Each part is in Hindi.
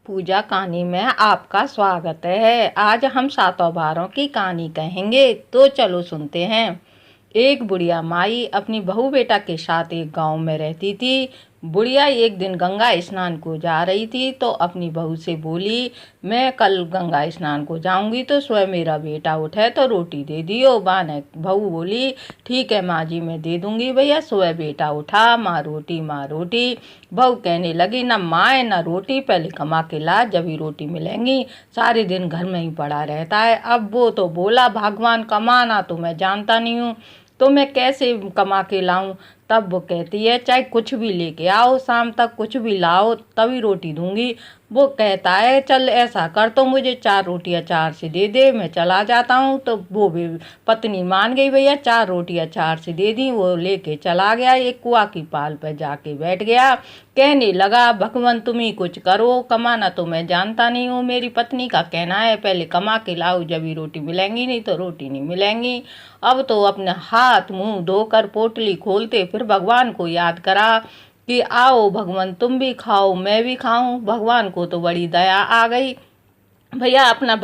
पूजा कहानी में आपका स्वागत है। आज हम सातों बारों की कहानी कहेंगे, तो चलो सुनते हैं। एक बुढ़िया माई अपनी बहू बेटा के साथ एक गांव में रहती थी। बुढ़िया एक दिन गंगा स्नान को जा रही थी तो अपनी बहू से बोली, मैं कल गंगा स्नान को जाऊंगी तो स्वयं मेरा बेटा उठे तो रोटी दे दियो। बहू बोली, ठीक है माँ जी, मैं दे दूंगी। भैया स्वयं बेटा उठा, माँ रोटी माँ रोटी। बहू कहने लगी, ना माँ है ना रोटी, पहले कमा के ला जब ही रोटी मिलेंगी, सारे दिन घर में ही पड़ा रहता है। अब वो तो बोला, भगवान कमाना तो मैं जानता नहीं हूँ, तो मैं कैसे कमा के लाऊं। तब वो कहती है, चाहे कुछ भी लेके आओ, शाम तक कुछ भी लाओ तभी रोटी दूंगी। वो कहता है, चल ऐसा कर, तो मुझे 4 रोटियां 4 से दे दे, मैं चला जाता हूँ। तो वो भी पत्नी मान गई, भैया 4 रोटियां 4 से दे दी। वो लेके चला गया, एक कुआ की पाल पर जाके बैठ गया। कहने लगा, भगवान तुम ही कुछ करो, कमाना तो मैं जानता नहीं हूँ। मेरी पत्नी का कहना है पहले कमा के लाओ जब ही रोटी मिलेंगी, नहीं तो रोटी नहीं मिलेंगी। अब तो अपने हाथ मुंह धोकर पोटली खोलते फिर भगवान को याद करा कि आओ भगवान तुम भी खाओ मैं भी खाऊं। भगवान को तो बड़ी दया आ गई। भैया अपना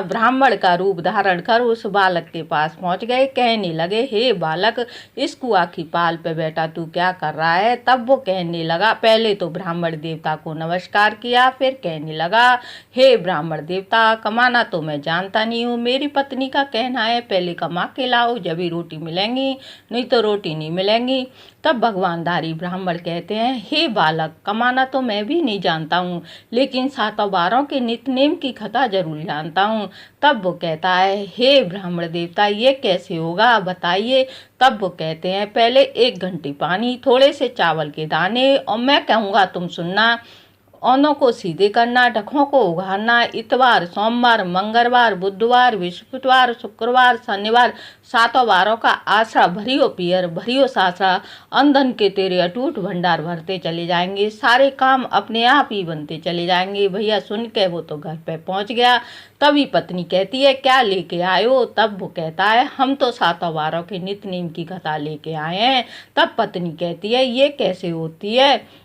ब्राह्मण का रूप धारण कर उस बालक के पास पहुंच गए। कहने लगे, हे बालक, इस कुआ की पाल पे बैठा तू क्या कर रहा है। तब वो कहने लगा, पहले तो ब्राह्मण देवता को नमस्कार किया, फिर कहने लगा, हे ब्राह्मण देवता, कमाना तो मैं जानता नहीं हूँ। मेरी पत्नी का कहना है पहले कमा के लाओ जब ही रोटी मिलेंगी, नहीं तो रोटी नहीं मिलेंगी। तब भगवानधारी ब्राह्मण कहते हैं, हे बालक, कमाना तो मैं भी नहीं जानता हूँ, लेकिन सातों बारों के नित्य की कथा जरूर जानता हूँ। तब वो कहता है, हे ब्राह्मण देवता, ये कैसे होगा बताइए। तब वो कहते हैं, पहले 1 घंटी पानी, थोड़े से चावल के दाने, और मैं कहूँगा तुम सुनना। औनों को सीधे करना, ढकों को उघाड़ना, इतवार सोमवार मंगलवार बुधवार बृहस्पतिवार शुक्रवार शनिवार, सातों बारों का आसरा भरियो पियर भरियो सासरा, अंधन के तेरे अटूट भंडार भरते चले जाएंगे, सारे काम अपने आप ही बनते चले जाएंगे। भैया सुन के वो तो घर पे पहुंच गया। तभी पत्नी कहती है, क्या लेके आयो। तब वो कहता है, हम तो सातों बारों के नित्य नेम की कथा लेके आए हैं। तब पत्नी कहती है, ये कैसे होती है।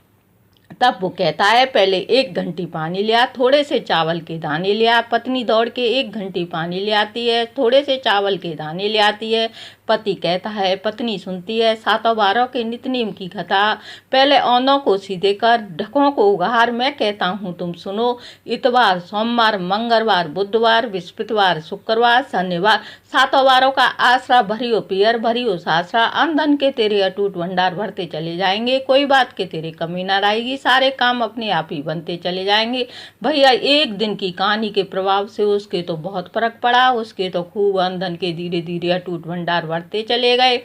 तब वो कहता है, पहले 1 घंटी पानी लिया, थोड़े से चावल के दाने लिया। पत्नी दौड़ के 1 घंटी पानी ले आती है, थोड़े से चावल के दाने ले आती है। पति कहता है, पत्नी सुनती है, सातों बारों के नित्य नेम की कथा। पहले औनों को सीधे कर, ढकों को उघाड़, मैं कहता हूँ तुम सुनो। इतवार सोमवार मंगलवार बुधवार बृहस्पतिवार शुक्रवार शनिवार, सातों बारों का आसरा भरियो पियर भरियो सासरा, अंधन के तेरे अटूट भंडार भरते चले जाएंगे, कोई बात के तेरे कमी न आएगी, सारे काम अपने आप ही बनते चले जाएंगे। भैया एक दिन की कहानी के प्रभाव से उसके तो बहुत फर्क पड़ा। उसके तो खूब अंधन के धीरे धीरे अटूट भंडार बढ़ते चले गए,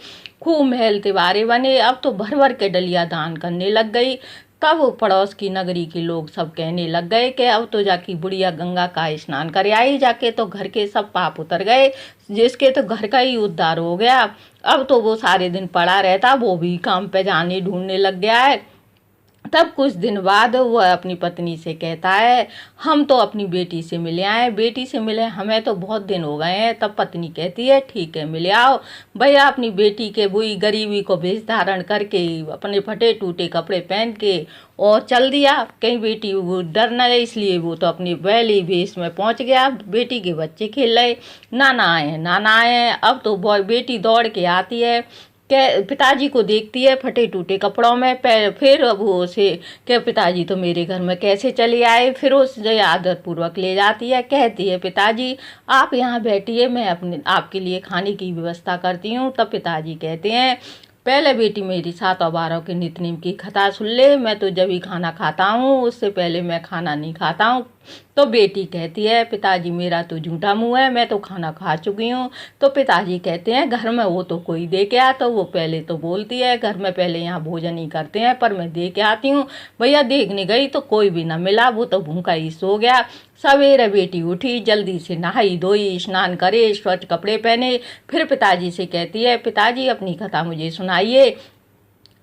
खूब महल तिवारे बने। अब तो भर भर के डलिया दान करने लग गई। तब वो पड़ोस की नगरी के लोग सब कहने लग गए कि अब तो जाके बुढ़िया गंगा का स्नान कर आई, जाके तो घर के सब पाप उतर गए, जिसके तो घर का ही उद्धार हो गया। अब तो वो सारे दिन पड़ा रहता, वो भी काम पे जाने ढूंढने लग गया है। तब कुछ दिन बाद वह अपनी पत्नी से कहता है, हम तो अपनी बेटी से मिले आए, बेटी से मिले हमें तो बहुत दिन हो गए हैं। तब पत्नी कहती है, ठीक है मिले आओ। भैया अपनी बेटी के बुरी गरीबी को वेश धारण करके, अपने फटे टूटे कपड़े पहन के और चल दिया। कहीं बेटी वो डर न जाए, इसलिए वो तो अपनी बैली भेष में पहुंच गया। बेटी के बच्चे खेल रहे, नाना आए हैं नाना आए हैं। अब तो बेटी दौड़ के आती है, पिताजी को देखती है फटे टूटे कपड़ों में। फिर अब वो उसे कि पिताजी तो मेरे घर में कैसे चले आए। फिर उसे आदर पूर्वक ले जाती है, कहती है, पिताजी आप यहाँ बैठिए, मैं आपके लिए खाने की व्यवस्था करती हूँ। तब पिताजी कहते हैं, पहले बेटी मेरी सातों बारों के नित्य नेम की कथा सुन ले, मैं तो जब ही खाना खाता हूँ, उससे पहले मैं खाना नहीं खाता हूँ। तो बेटी कहती है, पिताजी मेरा तो झूठा मुंह है, मैं तो खाना खा चुकी हूँ। तो पिताजी कहते हैं, घर में वो तो कोई दे के आ। तो वो पहले तो बोलती है, घर में पहले यहाँ भोजन ही करते हैं, पर मैं दे के आती हूँ। भैया देखने गई तो कोई भी ना मिला, वो तो भूखा ही सो गया। सवेरे बेटी उठी, जल्दी से नहाई धोई, स्नान करे, स्वच्छ कपड़े पहने। फिर पिताजी से कहती है, पिताजी अपनी कथा मुझे सुनाइए।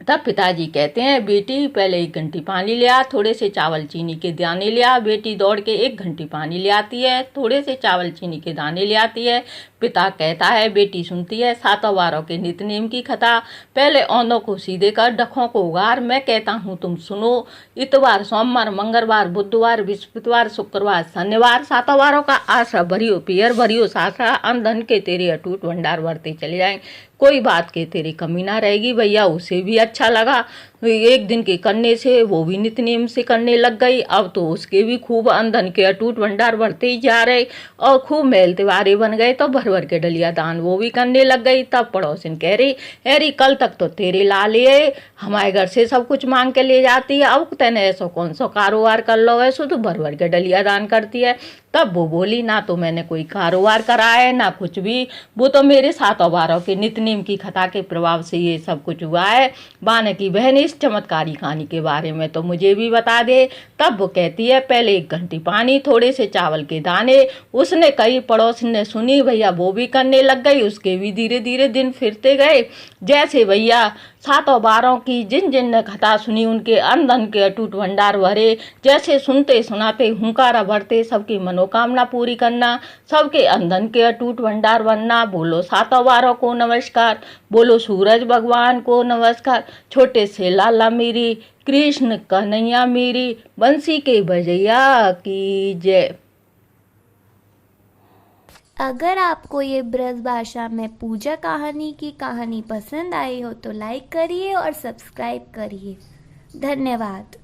तब पिताजी कहते हैं, बेटी पहले 1 घंटी पानी लिया, थोड़े से चावल चीनी के दाने लिया। बेटी दौड़ के 1 घंटी पानी ले आती है, थोड़े से चावल चीनी के दाने ले आती है। पिता कहता है, बेटी सुनती है, सातों वारों के नित नेम की कथा। पहले औंधों को सीधे कर, डखों को उगार, मैं कहता हूँ तुम सुनो। इतवार, सोमवार, मंगलवार, बुधवार, बृहस्पतिवार, शुक्रवार, शनिवार, सातों वारों का आसरा भरियो पियर भरियो सासरा, अन्न धन के तेरे अटूट भंडार बढ़ते चले जाएंगे। कोई बात के तेरी कमी ना रहेगी। भैया उसे भी अच्छा लगा। एक दिन के करने से वो भी नित नेम से करने लग गई। अब तो उसके भी खूब अन्न धन के अटूट भंडार बढ़ते ही जा रहे और खूब मेल त्योहारे बन गए। तो भर भर के डलिया दान वो भी करने लग गई। तब पड़ोसिन कह रही, अरे कल तक तो तेरे लाले हमारे घर से सब कुछ मांग के ले जाती है, अब तेने ऐसा कौन सा कारोबार कर लो, ऐसो तो भर भर के डलिया दान करती है। तब वो बोली, ना तो मैंने कोई कारोबार करा है ना कुछ भी, वो तो मेरे सातों वारों के नित नेम की कथा के प्रभाव से ये सब कुछ हुआ है। बाने की बहन, इस चमत्कारी कहानी के बारे में तो मुझे भी बता दे। तब वो कहती है, पहले 1 घंटी पानी, थोड़े से चावल के दाने। उसने कई पड़ोसी ने सुनी, भैया वो भी करने लग गई। उसके भी धीरे धीरे दिन फिरते गए। जैसे भैया सातों वारों की जिन जिन ने कथा सुनी, उनके अन्न धन के अटूट भंडार भरे। जैसे सुनते सुनाते हुंकारा भरते, सबकी मनोकामना पूरी करना, सबके अन्न धन के अटूट भंडार बनना। बोलो सातों वारों को नमस्कार, बोलो सूरज भगवान को नमस्कार। छोटे से लाला मेरी, कृष्ण कन्हैया मेरी, बंसी के बजैया की जय। अगर आपको ये ब्रज भाषा में पूजा कहानी की कहानी पसंद आई हो तो लाइक करिए और सब्सक्राइब करिए। धन्यवाद।